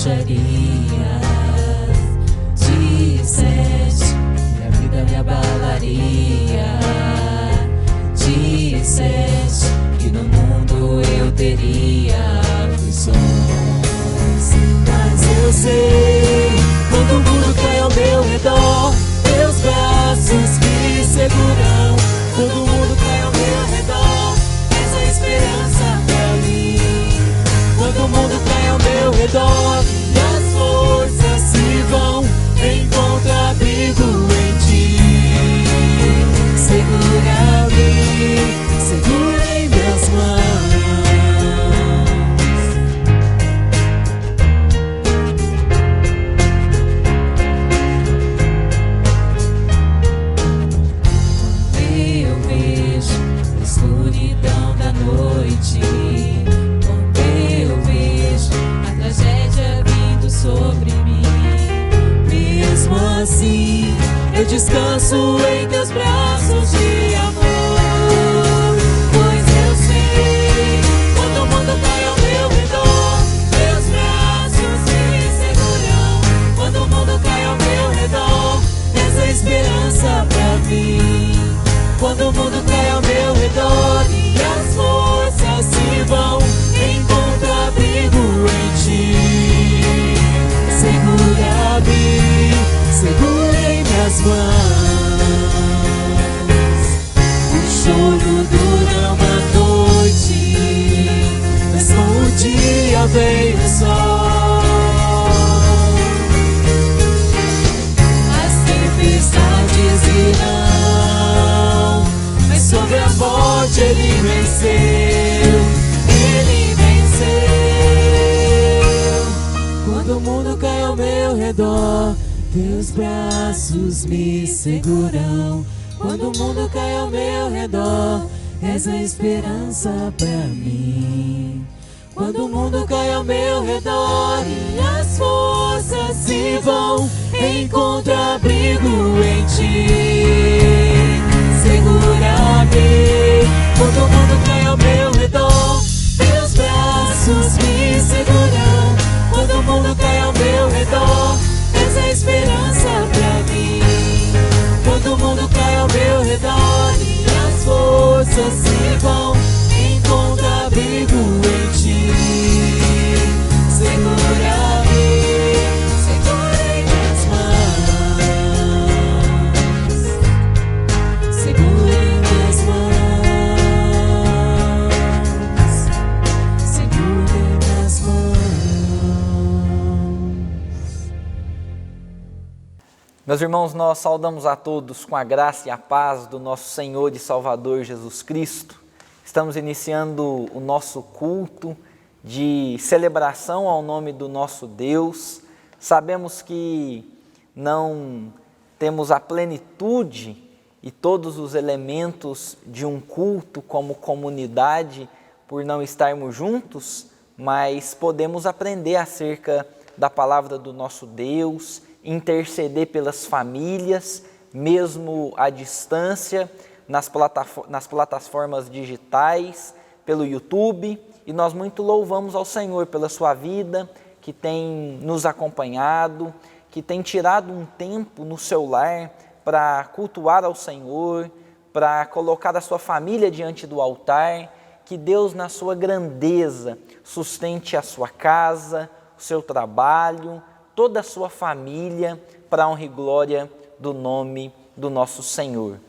baixaria. Disseste que a vida me abalaria. Disseste que no mundo eu teria aflições. Mas eu sei, quando o mundo cai ao meu redor, teus braços me seguram. Quando o mundo cai ao meu redor, essa esperança pra mim. Quando o mundo cai ao meu redor e as forças se vão, encontra abrigo em ti. Segura-me, segura em minhas mãos. Eu descanso em teus braços de amor, pois eu sei, quando o mundo cai ao meu redor, teus braços me seguram. Quando o mundo cai ao meu redor, essa esperança pra mim. Quando o mundo cai ao meu redor e as forças se vão, encontro abrigo em ti. Segura-me, segura em minhas mãos. O choro dura uma noite, mas com o dia vem o sol. As tempestades virão, mas sobre a morte ele venceu. Ele venceu. Quando o mundo cai ao meu redor, teus braços me seguram. Quando o mundo cai ao meu redor, és a esperança pra mim. Quando o mundo cai ao meu redor e as forças se vão, encontra abrigo em ti. Segura-me. Quando o mundo cai ao meu redor, teus braços me seguram. Quando o mundo cai ao meu redor, essa esperança pra mim. Quando o mundo cai ao meu redor e as forças se vão, encontra abrigo em ti. Segura-me, segura em minhas mãos. Segura em minhas mãos. Segura em minhas mãos. Meus irmãos, nós saudamos a todos com a graça e a paz do nosso Senhor e Salvador Jesus Cristo. Estamos iniciando o nosso culto de celebração ao nome do nosso Deus. Sabemos que não temos a plenitude e todos os elementos de um culto como comunidade por não estarmos juntos, mas podemos aprender acerca da palavra do nosso Deus, interceder pelas famílias, mesmo à distância, nas plataformas digitais, pelo YouTube, e nós muito louvamos ao Senhor pela sua vida, que tem nos acompanhado, que tem tirado um tempo no seu lar para cultuar ao Senhor, para colocar a sua família diante do altar. Que Deus, na sua grandeza, sustente a sua casa, o seu trabalho, toda a sua família, para a honra e glória do nome do nosso Senhor.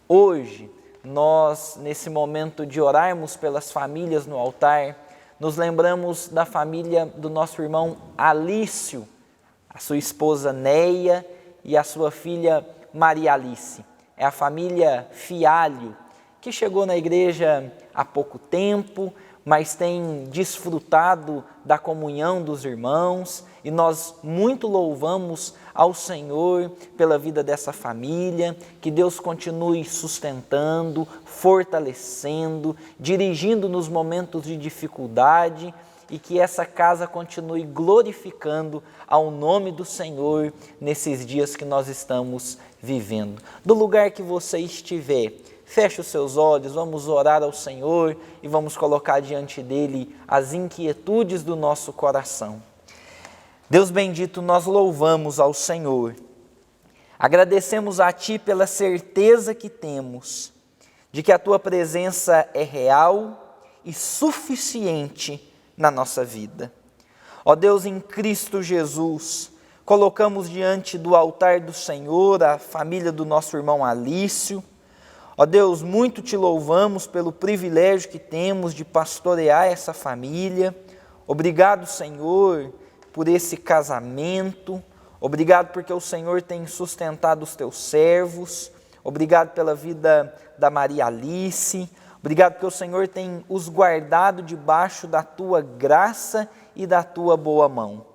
Hoje, nós, nesse momento de orarmos pelas famílias no altar, nos lembramos da família do nosso irmão Alício, a sua esposa Neia e a sua filha Maria Alice. É a família Fialho, que chegou na igreja há pouco tempo, mas tem desfrutado da comunhão dos irmãos, e nós muito louvamos ao Senhor pela vida dessa família. Que Deus continue sustentando, fortalecendo, dirigindo nos momentos de dificuldade, e que essa casa continue glorificando ao nome do Senhor nesses dias que nós estamos vivendo. Do lugar que você estiver, feche os seus olhos, vamos orar ao Senhor e vamos colocar diante dele as inquietudes do nosso coração. Deus bendito, nós louvamos ao Senhor. Agradecemos a Ti pela certeza que temos de que a Tua presença é real e suficiente na nossa vida. Ó Deus, em Cristo Jesus, colocamos diante do altar do Senhor a família do nosso irmão Alício. Ó Deus, muito Te louvamos pelo privilégio que temos de pastorear essa família. Obrigado, Senhor, por esse casamento. Obrigado porque o Senhor tem sustentado os Teus servos. Obrigado pela vida da Maria Alice. Obrigado porque o Senhor tem os guardado debaixo da Tua graça e da Tua boa mão.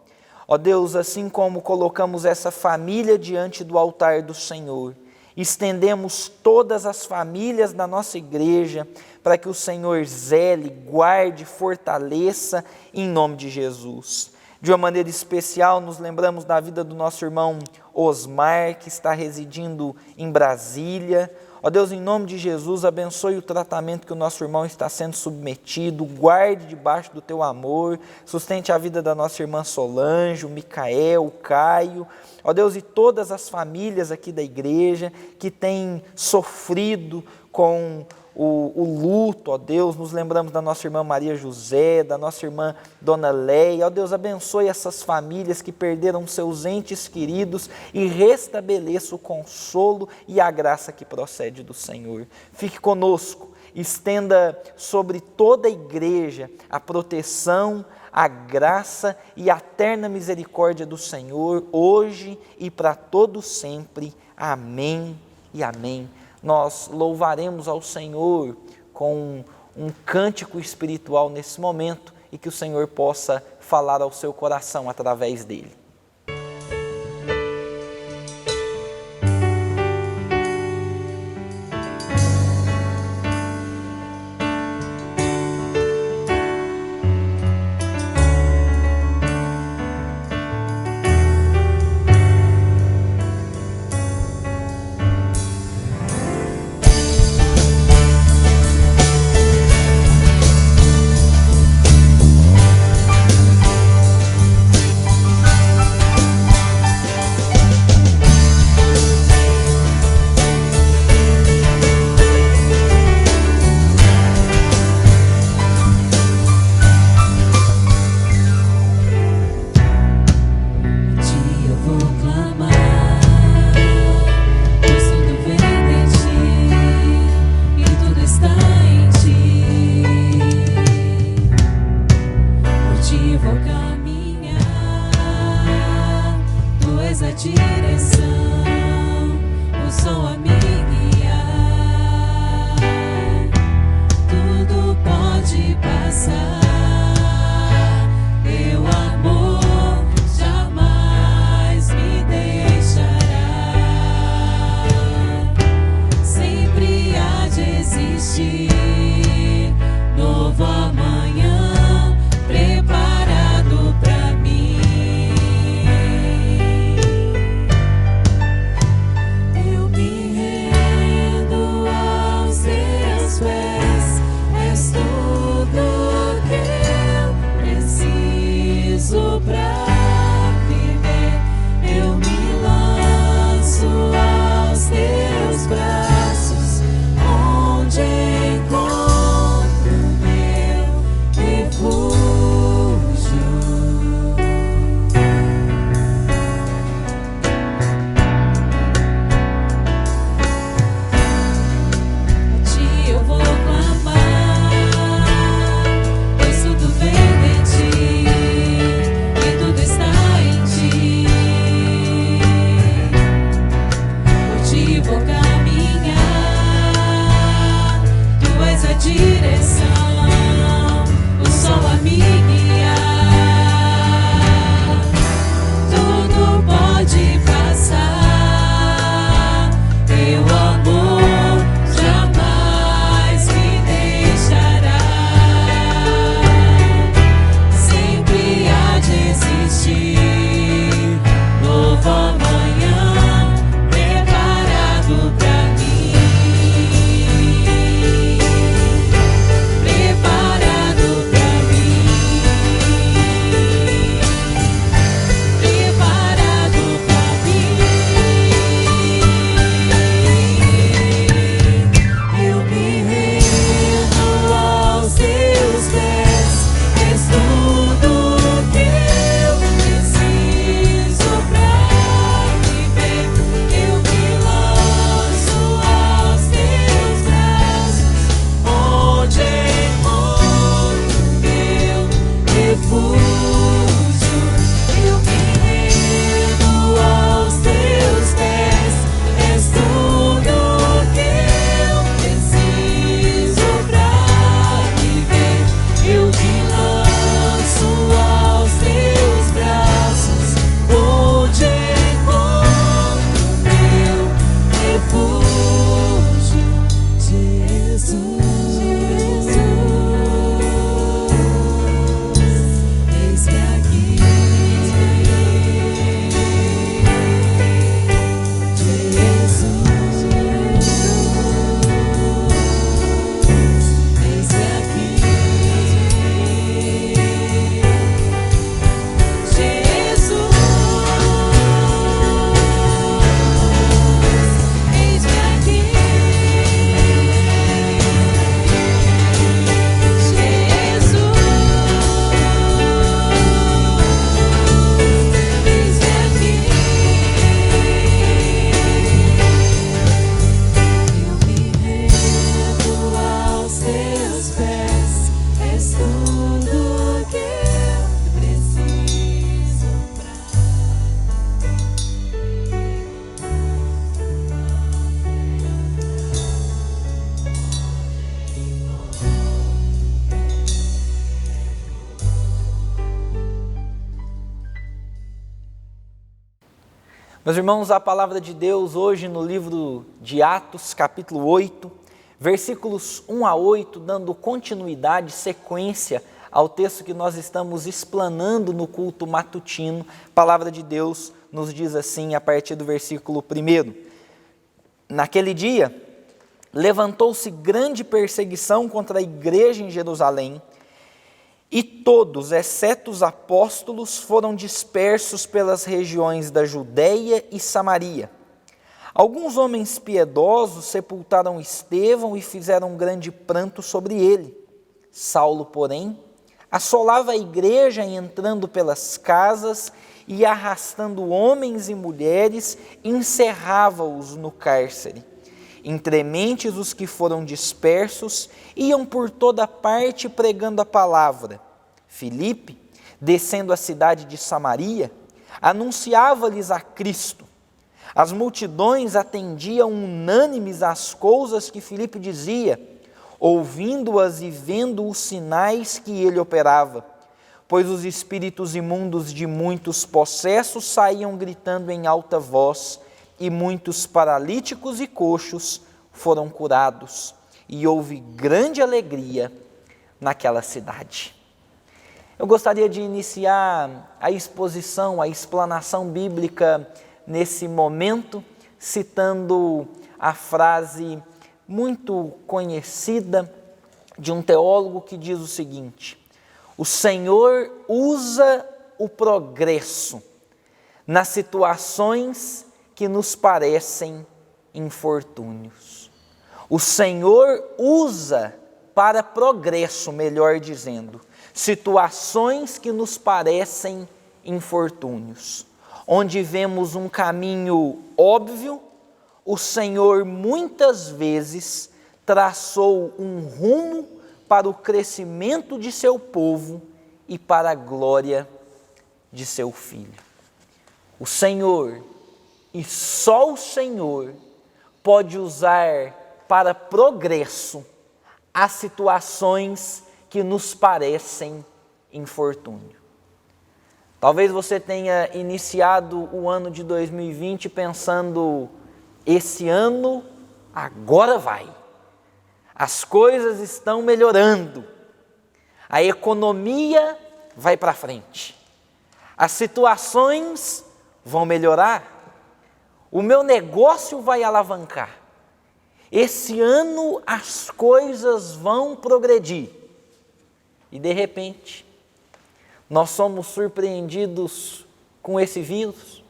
Ó Deus, assim como colocamos essa família diante do altar do Senhor, estendemos todas as famílias da nossa igreja para que o Senhor zele, guarde, fortaleça em nome de Jesus. De uma maneira especial, nos lembramos da vida do nosso irmão Osmar, que está residindo em Brasília. Ó Deus, em nome de Jesus, abençoe o tratamento que o nosso irmão está sendo submetido, guarde debaixo do Teu amor, sustente a vida da nossa irmã Solange, o Micael, o Caio. Ó Deus, e todas as famílias aqui da igreja que têm sofrido com o luto, ó Deus, nos lembramos da nossa irmã Maria José, da nossa irmã Dona Leia. Ó Deus, abençoe essas famílias que perderam seus entes queridos e restabeleça o consolo e a graça que procede do Senhor. Fique conosco, estenda sobre toda a igreja a proteção, a graça e a eterna misericórdia do Senhor, hoje e para todo sempre. Amém e amém. Nós louvaremos ao Senhor com um cântico espiritual nesse momento e que o Senhor possa falar ao seu coração através dele. Tudo Meus irmãos, a palavra de Deus hoje no livro de Atos, capítulo 8, versículos 1 a 8, dando continuidade, sequência ao texto que nós estamos explanando no culto matutino. A palavra de Deus nos diz assim, a partir do versículo 1. Naquele dia, levantou-se grande perseguição contra a igreja em Jerusalém, e todos, exceto os apóstolos, foram dispersos pelas regiões da Judéia e Samaria. Alguns homens piedosos sepultaram Estevão e fizeram um grande pranto sobre ele. Saulo, porém, assolava a igreja entrando pelas casas e arrastando homens e mulheres, encerrava-os no cárcere. Entrementes os que foram dispersos iam por toda parte pregando a palavra. Filipe, descendo a cidade de Samaria, anunciava-lhes a Cristo. As multidões atendiam unânimes às coisas que Filipe dizia, ouvindo-as e vendo os sinais que ele operava, pois os espíritos imundos de muitos possessos saíam gritando em alta voz, e muitos paralíticos e coxos foram curados, e houve grande alegria naquela cidade. Eu gostaria de iniciar a exposição, a explanação bíblica nesse momento, citando a frase muito conhecida de um teólogo que diz o seguinte: o Senhor usa o progresso nas situações que nos parecem infortúnios. O Senhor usa para progresso, melhor dizendo, situações que nos parecem infortúnios. Onde vemos um caminho óbvio, o Senhor muitas vezes traçou um rumo para o crescimento de seu povo e para a glória de seu Filho. O Senhor, e só o Senhor, pode usar para progresso as situações que nos parecem infortúnio. Talvez você tenha iniciado o ano de 2020 pensando, esse ano agora vai. As coisas estão melhorando. A economia vai para frente. As situações vão melhorar. O meu negócio vai alavancar. Esse ano as coisas vão progredir. E de repente, nós somos surpreendidos com esse vírus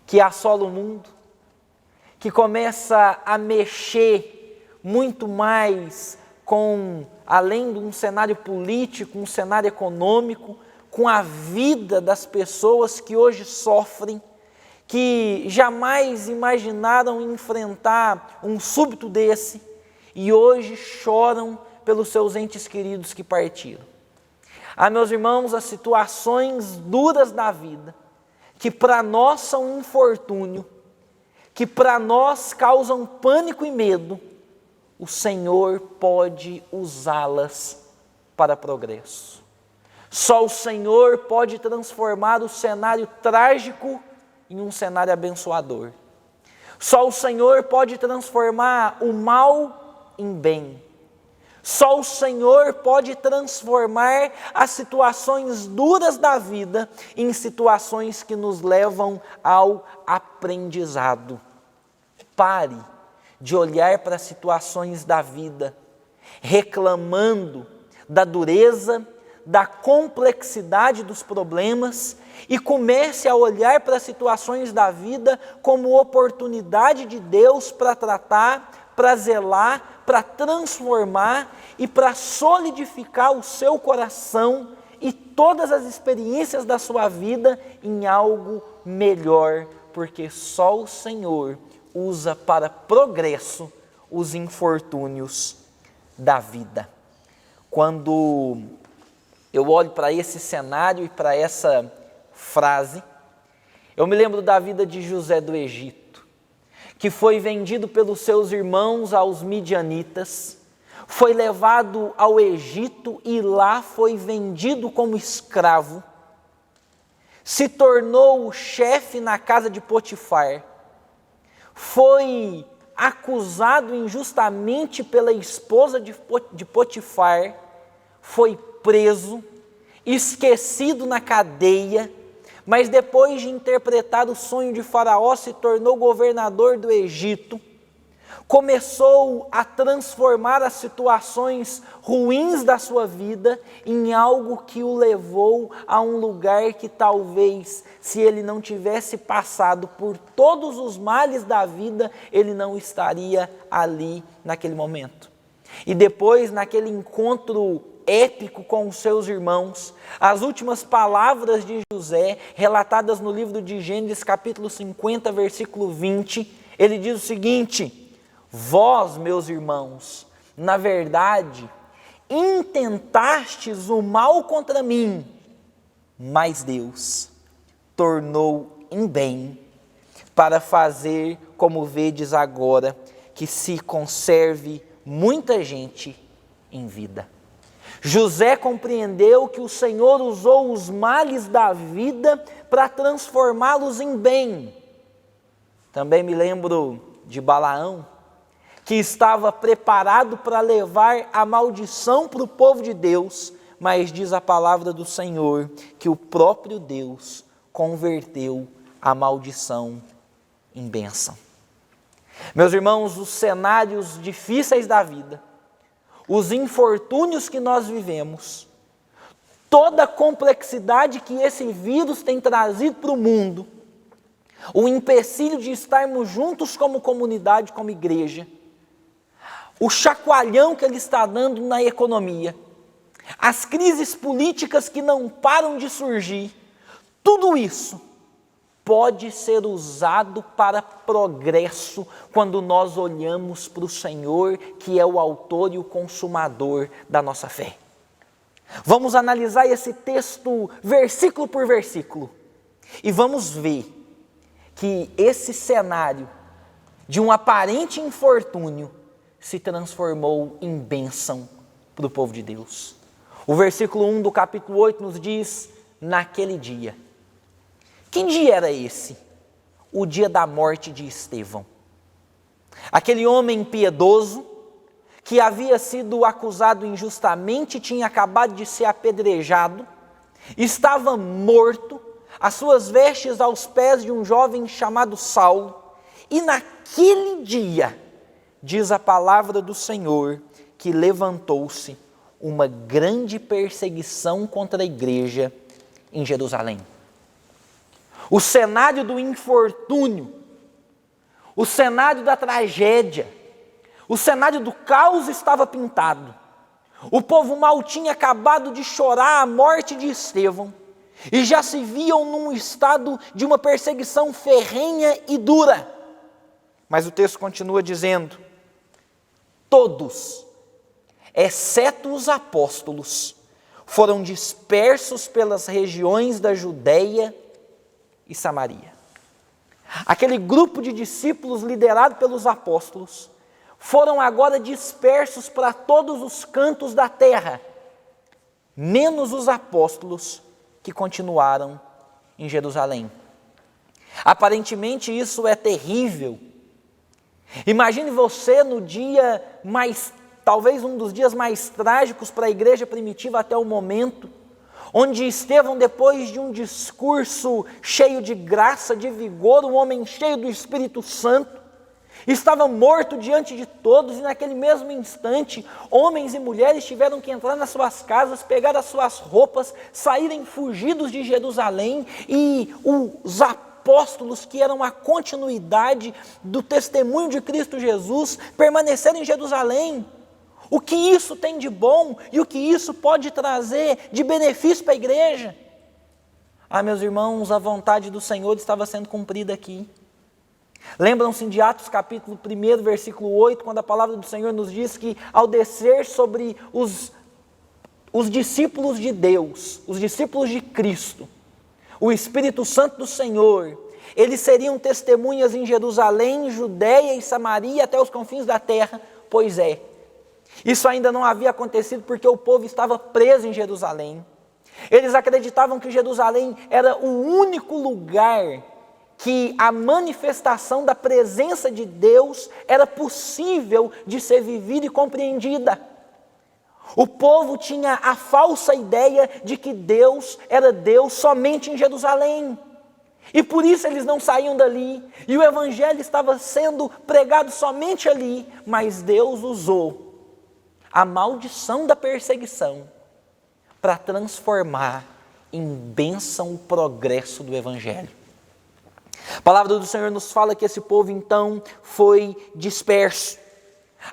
que assola o mundo, que começa a mexer muito mais com, além de um cenário político, um cenário econômico, com a vida das pessoas que hoje sofrem, que jamais imaginaram enfrentar um súbito desse e hoje choram pelos seus entes queridos que partiram. Meus irmãos, as situações duras da vida, que para nós são um infortúnio, que para nós causam pânico e medo, o Senhor pode usá-las para progresso. Só o Senhor pode transformar o cenário trágico em um cenário abençoador. Só o Senhor pode transformar o mal em bem. Só o Senhor pode transformar as situações duras da vida em situações que nos levam ao aprendizado. Pare de olhar para as situações da vida, reclamando da dureza, da complexidade dos problemas, e comece a olhar para as situações da vida como oportunidade de Deus para tratar, para zelar, para transformar e para solidificar o seu coração e todas as experiências da sua vida em algo melhor, porque só o Senhor usa para progresso os infortúnios da vida. Quando eu olho para esse cenário e para essa frase, eu me lembro da vida de José do Egito, que foi vendido pelos seus irmãos aos midianitas, foi levado ao Egito e lá foi vendido como escravo, se tornou o chefe na casa de Potifar, foi acusado injustamente pela esposa de Potifar, foi preso, esquecido na cadeia, mas depois de interpretar o sonho de Faraó, se tornou governador do Egito, começou a transformar as situações ruins da sua vida em algo que o levou a um lugar que talvez, se ele não tivesse passado por todos os males da vida, ele não estaria ali naquele momento. E depois, naquele encontro épico com os seus irmãos, as últimas palavras de José, relatadas no livro de Gênesis, capítulo 50, versículo 20, ele diz o seguinte: vós, meus irmãos, na verdade, intentastes o mal contra mim, mas Deus tornou em bem, para fazer, como vedes agora, que se conserve muita gente em vida. José compreendeu que o Senhor usou os males da vida para transformá-los em bem. Também me lembro de Balaão, que estava preparado para levar a maldição para o povo de Deus, mas diz a palavra do Senhor que o próprio Deus converteu a maldição em bênção. Meus irmãos, os cenários difíceis da vida, os infortúnios que nós vivemos, toda a complexidade que esse vírus tem trazido para o mundo, o empecilho de estarmos juntos como comunidade, como igreja, o chacoalhão que ele está dando na economia, as crises políticas que não param de surgir, tudo isso pode ser usado para progresso quando nós olhamos para o Senhor, que é o autor e o consumador da nossa fé. Vamos analisar esse texto versículo por versículo e vamos ver que esse cenário de um aparente infortúnio se transformou em bênção para o povo de Deus. O versículo 1 do capítulo 8 nos diz: naquele dia. Que dia era esse? O dia da morte de Estevão. Aquele homem piedoso, que havia sido acusado injustamente, tinha acabado de ser apedrejado, estava morto, as suas vestes aos pés de um jovem chamado Saulo, e naquele dia, diz a palavra do Senhor, que levantou-se uma grande perseguição contra a igreja em Jerusalém. O cenário do infortúnio, o cenário da tragédia, o cenário do caos estava pintado. O povo mal tinha acabado de chorar a morte de Estevão e já se viam num estado de uma perseguição ferrenha e dura. Mas o texto continua dizendo: todos, exceto os apóstolos, foram dispersos pelas regiões da Judeia e Samaria. Aquele grupo de discípulos liderado pelos apóstolos foram agora dispersos para todos os cantos da terra, menos os apóstolos que continuaram em Jerusalém. Aparentemente isso é terrível. Imagine você no dia talvez um dos dias mais trágicos para a igreja primitiva até o momento, onde Estevão, depois de um discurso cheio de graça, de vigor, um homem cheio do Espírito Santo, estava morto diante de todos, e naquele mesmo instante, homens e mulheres tiveram que entrar nas suas casas, pegar as suas roupas, saírem fugidos de Jerusalém, e os apóstolos, que eram a continuidade do testemunho de Cristo Jesus, permanecerem em Jerusalém. O que isso tem de bom e o que isso pode trazer de benefício para a igreja? Meus irmãos, a vontade do Senhor estava sendo cumprida aqui. Lembram-se de Atos capítulo 1, versículo 8, quando a palavra do Senhor nos diz que ao descer sobre os discípulos de Deus, os discípulos de Cristo, o Espírito Santo do Senhor, eles seriam testemunhas em Jerusalém, Judeia e Samaria até os confins da terra. Pois é, isso ainda não havia acontecido porque o povo estava preso em Jerusalém. Eles acreditavam que Jerusalém era o único lugar que a manifestação da presença de Deus era possível de ser vivida e compreendida. O povo tinha a falsa ideia de que Deus era Deus somente em Jerusalém. E por isso eles não saíam dali. E o evangelho estava sendo pregado somente ali. Mas Deus usou a maldição da perseguição para transformar em bênção o progresso do evangelho. A palavra do Senhor nos fala que esse povo então foi disperso.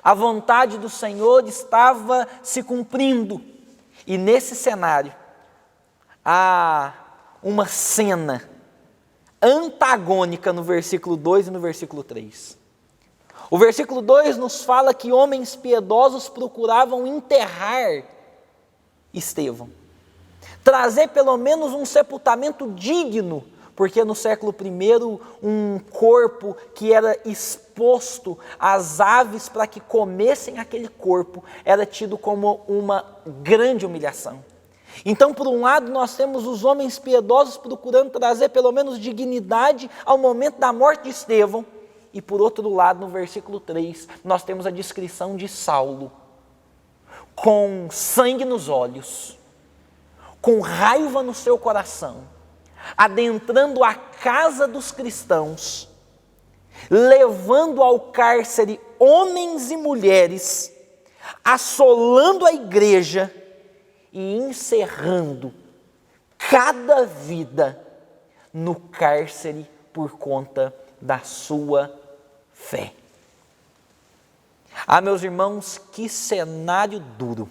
A vontade do Senhor estava se cumprindo. E nesse cenário, há uma cena antagônica no versículo 2 e no versículo 3. O versículo 2 nos fala que homens piedosos procuravam enterrar Estevão. Trazer pelo menos um sepultamento digno, porque no século I, um corpo que era exposto às aves para que comessem aquele corpo, era tido como uma grande humilhação. Então, por um lado, nós temos os homens piedosos procurando trazer pelo menos dignidade ao momento da morte de Estevão, e por outro lado, no versículo 3, nós temos a descrição de Saulo, com sangue nos olhos, com raiva no seu coração, adentrando a casa dos cristãos, levando ao cárcere homens e mulheres, assolando a igreja e encerrando cada vida no cárcere por conta da sua fé. Ah, meus irmãos, que cenário duro.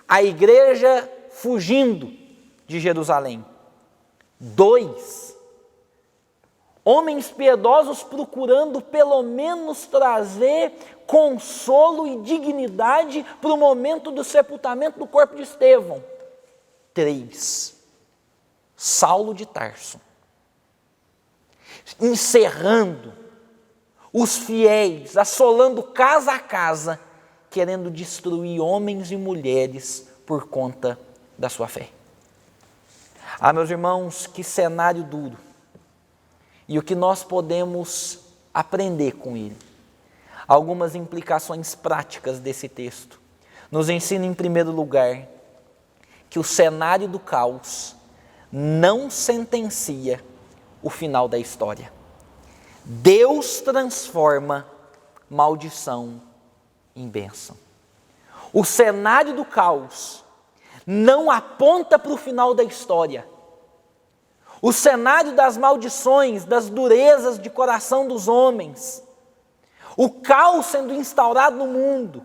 A igreja fugindo de Jerusalém. 2, homens piedosos procurando pelo menos trazer consolo e dignidade para o momento do sepultamento do corpo de Estevão. 3, Saulo de Tarso, encerrando os fiéis, assolando casa a casa, querendo destruir homens e mulheres por conta da sua fé. Ah, meus irmãos, que cenário duro. E o que nós podemos aprender com ele? Algumas implicações práticas desse texto. Nos ensina, em primeiro lugar, que o cenário do caos não sentencia o final da história. Deus transforma maldição em bênção. O cenário do caos não aponta para o final da história. O cenário das maldições, das durezas de coração dos homens, o caos sendo instaurado no mundo,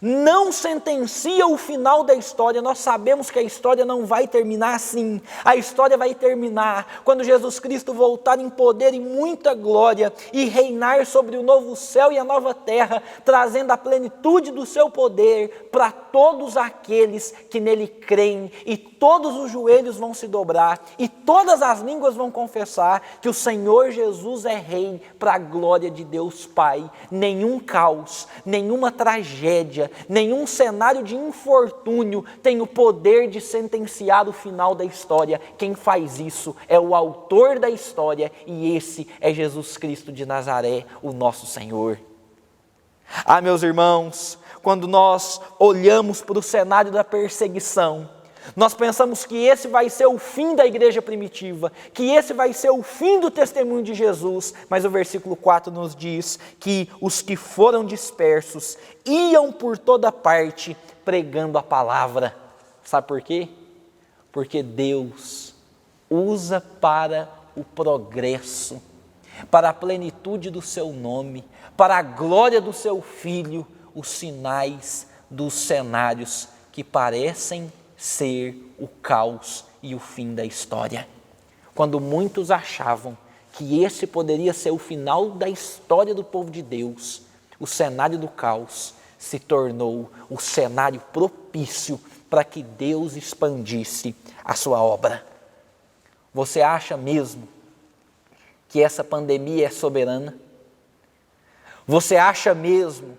não sentencia o final da história. Nós sabemos que a história não vai terminar assim. A história vai terminar quando Jesus Cristo voltar em poder e muita glória e reinar sobre o novo céu e a nova terra, trazendo a plenitude do seu poder para todos aqueles que nele creem, e todos os joelhos vão se dobrar e todas as línguas vão confessar que o Senhor Jesus é Rei, para a glória de Deus Pai. Nenhum caos, nenhuma tragédia, nenhum cenário de infortúnio tem o poder de sentenciar o final da história. Quem faz isso é o autor da história, e esse é Jesus Cristo de Nazaré, o nosso Senhor. Ah, meus irmãos, quando nós olhamos para o cenário da perseguição, nós pensamos que esse vai ser o fim da igreja primitiva, que esse vai ser o fim do testemunho de Jesus, mas o versículo 4 nos diz que os que foram dispersos iam por toda parte pregando a palavra. Sabe por quê? Porque Deus usa para o progresso, para a plenitude do seu nome, para a glória do seu Filho, os sinais dos cenários que parecem ser o caos e o fim da história. Quando muitos achavam que esse poderia ser o final da história do povo de Deus, o cenário do caos se tornou o cenário propício para que Deus expandisse a sua obra. Você acha mesmo que essa pandemia é soberana? Você acha mesmo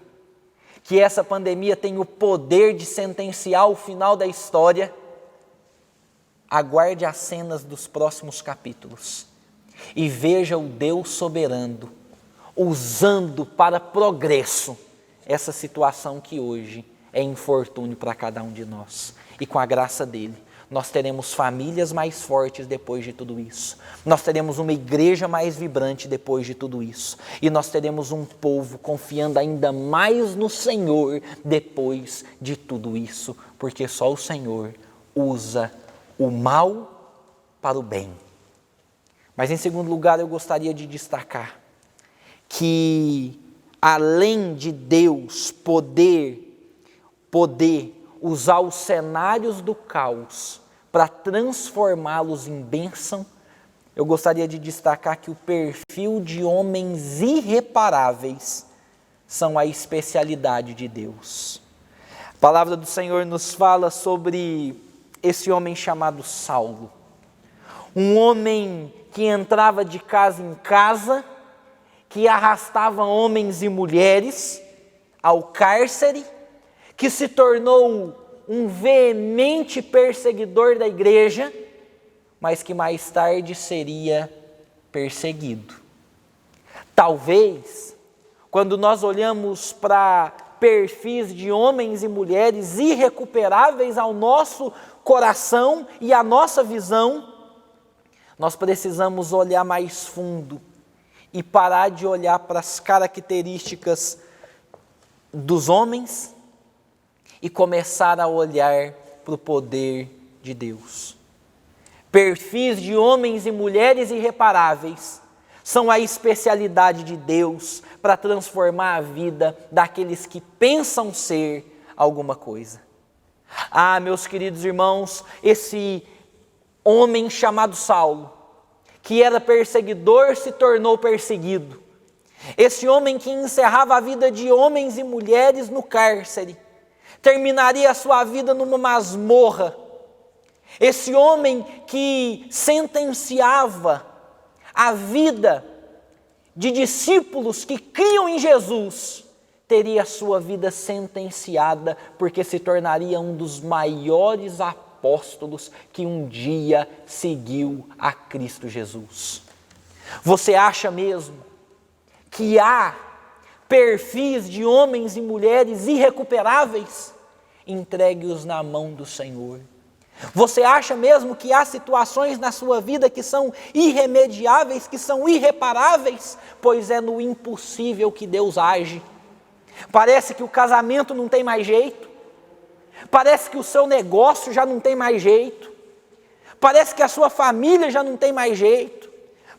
que essa pandemia tem o poder de sentenciar o final da história, aguarde as cenas dos próximos capítulos e veja o Deus soberano usando para progresso essa situação que hoje é infortúnio para cada um de nós. E com a graça dele, nós teremos famílias mais fortes depois de tudo isso. Nós teremos uma igreja mais vibrante depois de tudo isso. E nós teremos um povo confiando ainda mais no Senhor depois de tudo isso. Porque só o Senhor usa o mal para o bem. Mas em segundo lugar, eu gostaria de destacar que além de Deus poder usar os cenários do caos para transformá-los em bênção, eu gostaria de destacar que o perfil de homens irreparáveis são a especialidade de Deus. A palavra do Senhor nos fala sobre esse homem chamado Saulo, um homem que entrava de casa em casa, que arrastava homens e mulheres ao cárcere, que se tornou um veemente perseguidor da igreja, mas que mais tarde seria perseguido. Talvez, quando nós olhamos para perfis de homens e mulheres irrecuperáveis ao nosso coração e à nossa visão, nós precisamos olhar mais fundo e parar de olhar para as características dos homens e começar a olhar para o poder de Deus. Perfis de homens e mulheres irreparáveis são a especialidade de Deus para transformar a vida daqueles que pensam ser alguma coisa. Ah, meus queridos irmãos, esse homem chamado Saulo, que era perseguidor, se tornou perseguido. Esse homem que encerrava a vida de homens e mulheres no cárcere, terminaria a sua vida numa masmorra. Esse homem que sentenciava a vida de discípulos que criam em Jesus, teria a sua vida sentenciada, porque se tornaria um dos maiores apóstolos que um dia seguiu a Cristo Jesus. Você acha mesmo que há perfis de homens e mulheres irrecuperáveis? Entregue-os na mão do Senhor. Você acha mesmo que há situações na sua vida que são irremediáveis, que são irreparáveis? Pois é no impossível que Deus age. Parece que o casamento não tem mais jeito. Parece que o seu negócio já não tem mais jeito. Parece que a sua família já não tem mais jeito.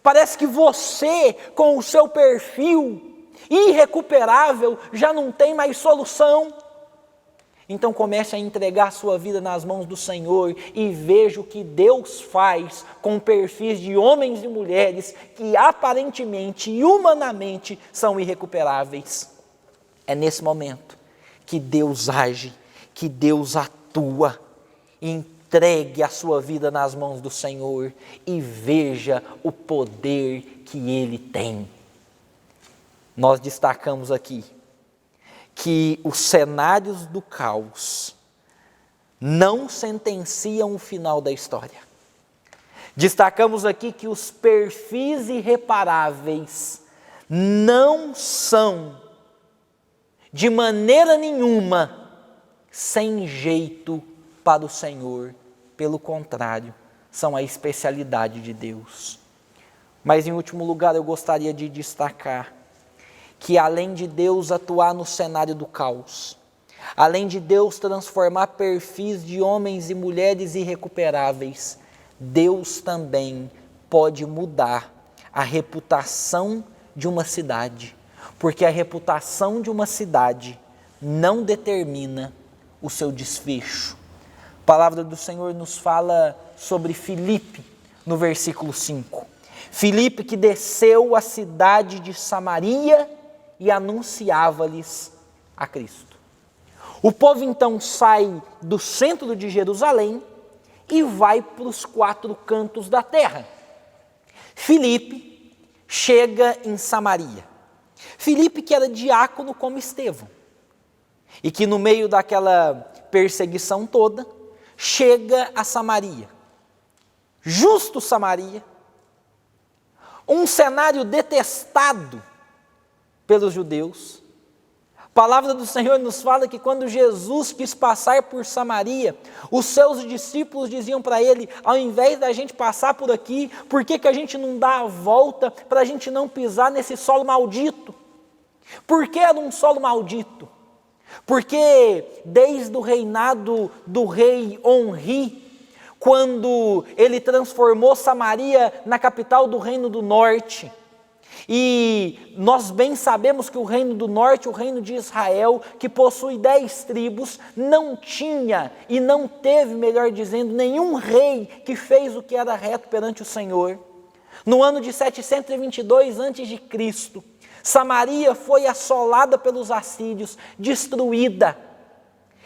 Parece que você, com o seu perfil irrecuperável, já não tem mais solução. Então comece a entregar a sua vida nas mãos do Senhor e veja o que Deus faz com perfis de homens e mulheres que aparentemente e humanamente são irrecuperáveis. É nesse momento que Deus age, que Deus atua. Entregue a sua vida nas mãos do Senhor e veja o poder que Ele tem. Nós destacamos aqui que os cenários do caos não sentenciam o final da história. Destacamos aqui que os perfis irreparáveis não são, de maneira nenhuma, sem jeito para o Senhor. Pelo contrário, são a especialidade de Deus. Mas em último lugar, eu gostaria de destacar que além de Deus atuar no cenário do caos, além de Deus transformar perfis de homens e mulheres irrecuperáveis, Deus também pode mudar a reputação de uma cidade, porque a reputação de uma cidade não determina o seu desfecho. A palavra do Senhor nos fala sobre Filipe, no versículo 5. Filipe que desceu à cidade de Samaria e anunciava-lhes a Cristo. O povo então sai do centro de Jerusalém e vai para os 4 cantos da terra. Filipe chega em Samaria. Filipe que era diácono como Estevão. e que no meio daquela perseguição toda, chega a Samaria. Justo Samaria, um cenário detestado pelos judeus. A palavra do Senhor nos fala que quando Jesus quis passar por Samaria, os seus discípulos diziam para ele: ao invés da gente passar por aqui, por que a gente não dá a volta para a gente não pisar nesse solo maldito? Por que era um solo maldito? Porque desde o reinado do rei Onri, quando ele transformou Samaria na capital do reino do norte, e nós bem sabemos que o reino do norte, o reino de Israel, que possui 10 tribos, não tinha e não teve, melhor dizendo, nenhum rei que fez o que era reto perante o Senhor. No ano de 722 a.C., Samaria foi assolada pelos assírios, destruída.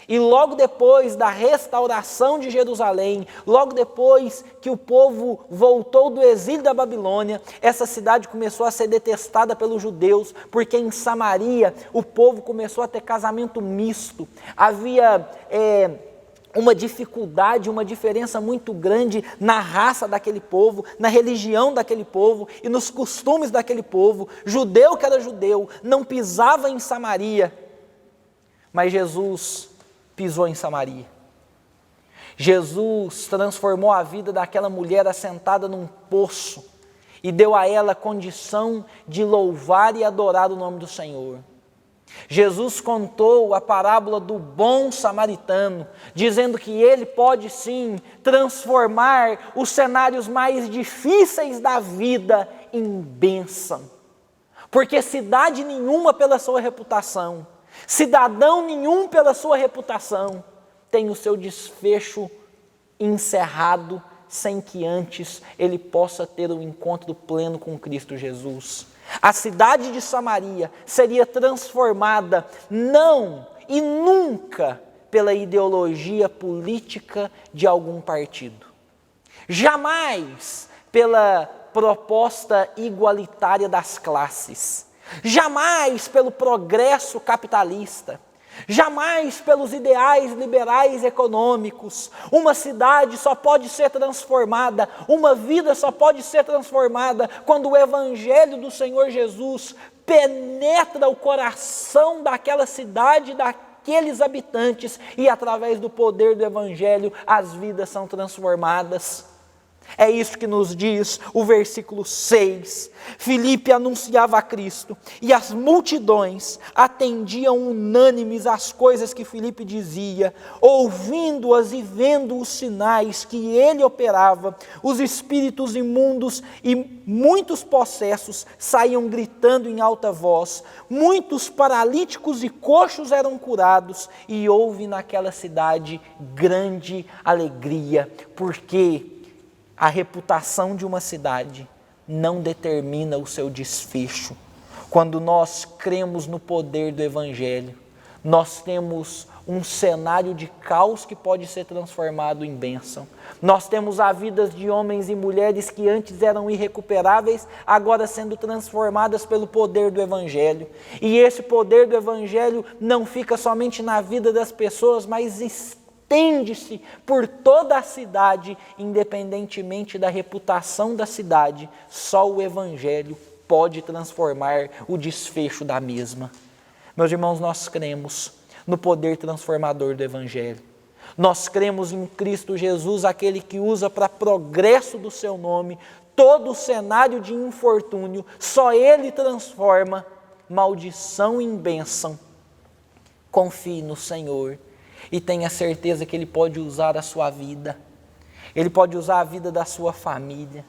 E logo depois da restauração de Jerusalém, logo depois que o povo voltou do exílio da Babilônia, essa cidade começou a ser detestada pelos judeus, porque em Samaria o povo começou a ter casamento misto. Havia uma dificuldade, uma diferença muito grande na raça daquele povo, na religião daquele povo e nos costumes daquele povo. Judeu que era judeu não pisava em Samaria, mas Jesus pisou em Samaria. Jesus transformou a vida daquela mulher assentada num poço e deu a ela a condição de louvar e adorar o nome do Senhor. Jesus contou a parábola do bom samaritano, dizendo que ele pode sim transformar os cenários mais difíceis da vida em bênção. Porque cidade nenhuma pela sua reputação, cidadão nenhum pela sua reputação, tem o seu desfecho encerrado sem que antes ele possa ter um encontro pleno com Cristo Jesus. A cidade de Samaria seria transformada não e nunca pela ideologia política de algum partido. Jamais pela proposta igualitária das classes. Jamais pelo progresso capitalista. Jamais pelos ideais liberais econômicos. Uma cidade só pode ser transformada, uma vida só pode ser transformada quando o Evangelho do Senhor Jesus penetra o coração daquela cidade, daqueles habitantes, e através do poder do Evangelho as vidas são transformadas. É isso que nos diz o versículo 6. Filipe anunciava a Cristo e as multidões atendiam unânimes às coisas que Filipe dizia, ouvindo-as e vendo os sinais que ele operava. Os espíritos imundos e muitos possessos saíam gritando em alta voz. Muitos paralíticos e coxos eram curados e houve naquela cidade grande alegria, porque a reputação de uma cidade não determina o seu desfecho. Quando nós cremos no poder do Evangelho, nós temos um cenário de caos que pode ser transformado em bênção. Nós temos a vida de homens e mulheres que antes eram irrecuperáveis, agora sendo transformadas pelo poder do Evangelho. E esse poder do Evangelho não fica somente na vida das pessoas, mas estende-se por toda a cidade, independentemente da reputação da cidade. Só o Evangelho pode transformar o desfecho da mesma. Meus irmãos, nós cremos no poder transformador do Evangelho. Nós cremos em Cristo Jesus, aquele que usa para progresso do seu nome todo o cenário de infortúnio. Só Ele transforma maldição em bênção. Confie no Senhor e tenha certeza que Ele pode usar a sua vida, Ele pode usar a vida da sua família,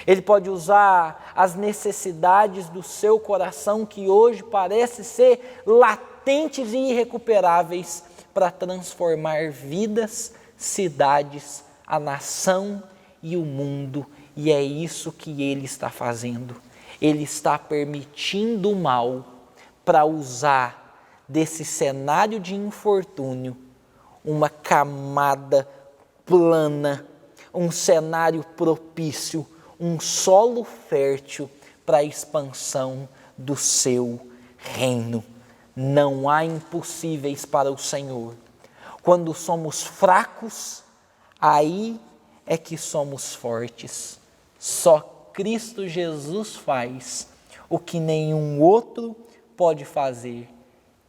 Ele pode usar as necessidades do seu coração que hoje parece ser latentes e irrecuperáveis para transformar vidas, cidades, a nação e o mundo. E é isso que Ele está fazendo. Ele está permitindo o mal para usar desse cenário de infortúnio uma camada plana, um cenário propício, um solo fértil para a expansão do seu reino. Não há impossíveis para o Senhor. Quando somos fracos, aí é que somos fortes. Só Cristo Jesus faz o que nenhum outro pode fazer.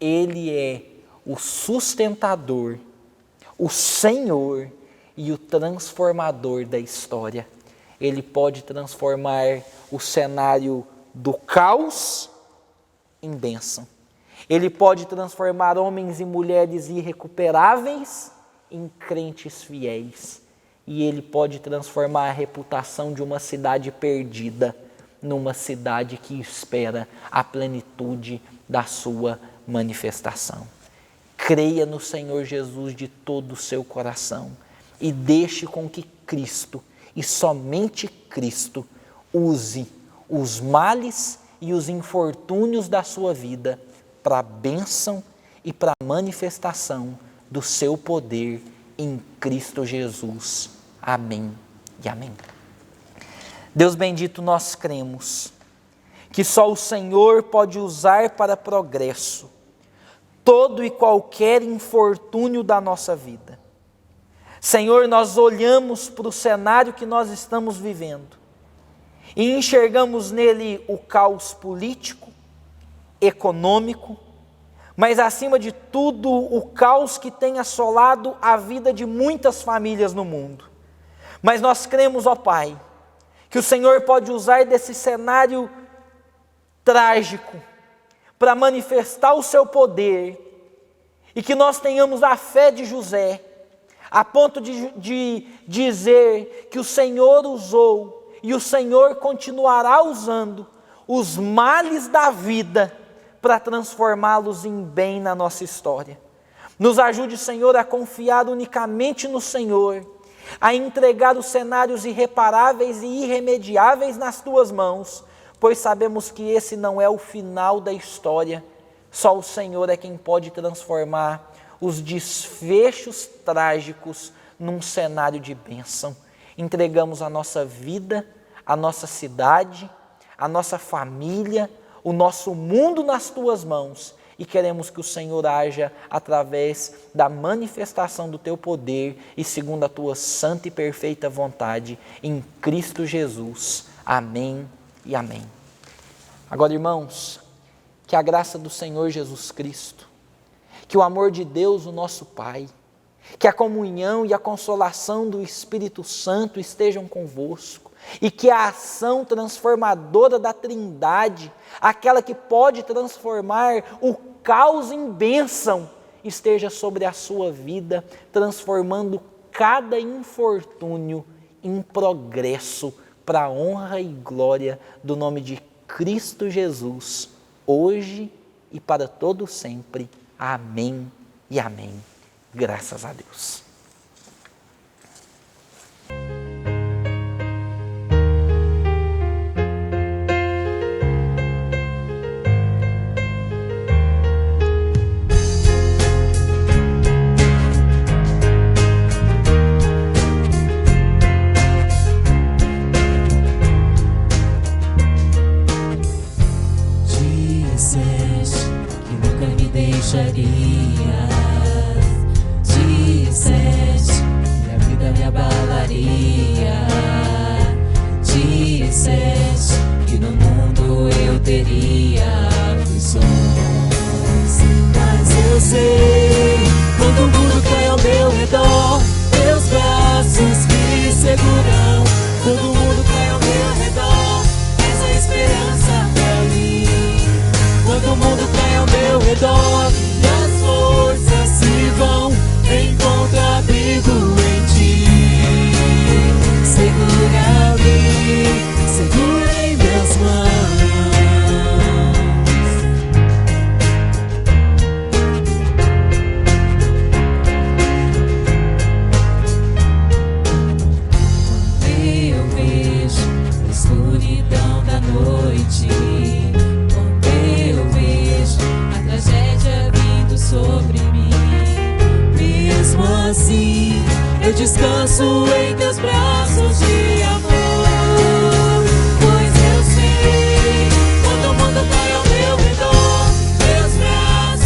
Ele é o sustentador, o Senhor e o transformador da história. Ele pode transformar o cenário do caos em bênção. Ele pode transformar homens e mulheres irrecuperáveis em crentes fiéis. E Ele pode transformar a reputação de uma cidade perdida numa cidade que espera a plenitude da sua manifestação. Creia no Senhor Jesus de todo o seu coração e deixe com que Cristo, e somente Cristo, use os males e os infortúnios da sua vida para a bênção e para a manifestação do seu poder em Cristo Jesus. Amém e amém. Deus bendito, nós cremos que só o Senhor pode usar para progresso todo e qualquer infortúnio da nossa vida. Senhor, nós olhamos para o cenário que nós estamos vivendo e enxergamos nele o caos político, econômico, mas acima de tudo o caos que tem assolado a vida de muitas famílias no mundo. Mas nós cremos, ó Pai, que o Senhor pode usar desse cenário trágico para manifestar o seu poder e que nós tenhamos a fé de José, a ponto de dizer que o Senhor usou e o Senhor continuará usando os males da vida para transformá-los em bem na nossa história. Nos ajude, Senhor, a confiar unicamente no Senhor, a entregar os cenários irreparáveis e irremediáveis nas Tuas mãos, pois sabemos que esse não é o final da história. Só o Senhor é quem pode transformar os desfechos trágicos num cenário de bênção. Entregamos a nossa vida, a nossa cidade, a nossa família, o nosso mundo nas Tuas mãos e queremos que o Senhor haja através da manifestação do Teu poder e segundo a Tua santa e perfeita vontade em Cristo Jesus. Amém e amém. Agora, irmãos, que a graça do Senhor Jesus Cristo, que o amor de Deus, o nosso Pai, que a comunhão e a consolação do Espírito Santo estejam convosco e que a ação transformadora da Trindade, aquela que pode transformar o caos em bênção, esteja sobre a sua vida, transformando cada infortúnio em progresso para a honra e glória do nome de Cristo Jesus, hoje e para todo sempre. Amém e amém. Graças a Deus. Disseste que a vida me abalaria. Disseste que no mundo eu teria aflições. Mas eu sei, quando o mundo cai ao meu redor, teus braços me seguram. Quando o mundo cai ao meu redor, és a esperança pra mim. Quando o mundo cai ao meu redor, as forças se vão, encontro abrigo em ti. Segura-me, segura em minhas mãos. Quando eu vejo a escuridão da noite, quando eu vejo a tragédia vindo sobre mim, mesmo assim eu descanso em teus braços de amor. Pois eu sei, quando o mundo cai ao meu redor, teus braços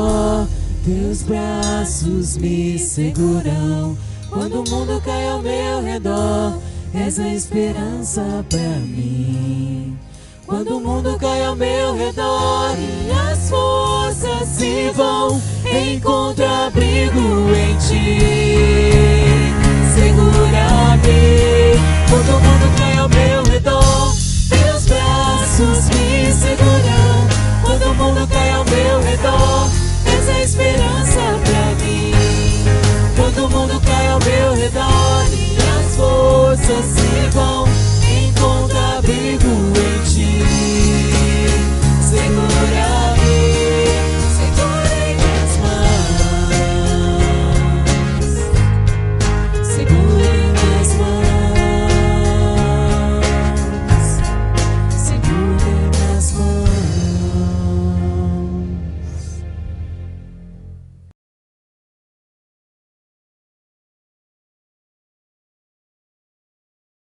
redor, teus braços me seguram. Quando o mundo cai ao meu redor, és a esperança pra mim. Quando o mundo cai ao meu redor e as forças se vão, encontro abrigo em ti. Segura-me quando o mundo cai